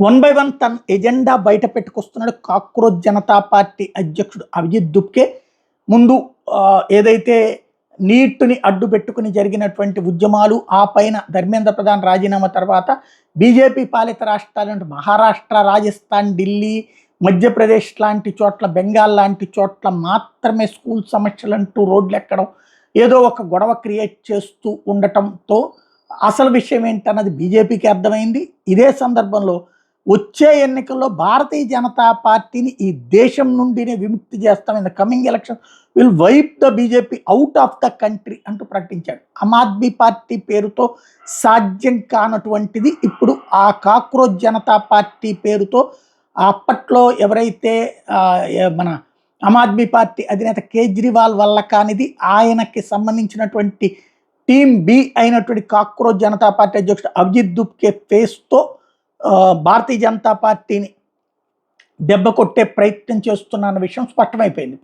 One by one తన agenda బయట పెట్టుకొస్తున్నాడు cockroach Janata party అధ్యక్షుడు అభిజిత్ దుప్కే. ముందు ఏదైతే నీట్ని అడ్డు పెట్టుకుని జరిగినటువంటి ఉద్యమాలు, ఆ పైన ధర్మేంద్ర ప్రధాన్ రాజీనామా తర్వాత బీజేపీ పాలిత రాష్ట్రాలు మహారాష్ట్ర, రాజస్థాన్, ఢిల్లీ, మధ్యప్రదేశ్ లాంటి చోట్ల, బెంగాల్ లాంటి చోట్ల మాత్రమే స్కూల్ సమస్యలంటూ రోడ్లు ఎక్కడం, ఏదో ఒక గొడవ క్రియేట్ చేస్తూ ఉండటంతో అసలు విషయం ఏంటన్నది బీజేపీకి అర్థమైంది. ఇదే సందర్భంలో వచ్చే ఎన్నికల్లో భారతీయ జనతా పార్టీని ఈ దేశం నుండినే విముక్తి చేస్తాం, in the coming election will wipe the BJP out of the country అంటూ ప్రకటించాడు. ఆమ్ ఆద్మీ పార్టీ పేరుతో సాధ్యం కానటువంటిది ఇప్పుడు ఆ కాక్రోచ్ జనతా పార్టీ పేరుతో అప్పట్లో ఎవరైతే మన ఆమ్ ఆద్మీ పార్టీ అధినేత కేజ్రీవాల్ వల్ల కానిది, ఆయనకి సంబంధించినటువంటి టీమ్ బి అయినటువంటి కాక్రోచ్ జనతా పార్టీ అధ్యక్షుడు అభిజిత్ దుప్కే ఫేస్తో భారతీయ జనతా పార్టీని దెబ్బ కొట్టే ప్రయత్నం చేస్తున్న విషయం స్పష్టమైపోయింది.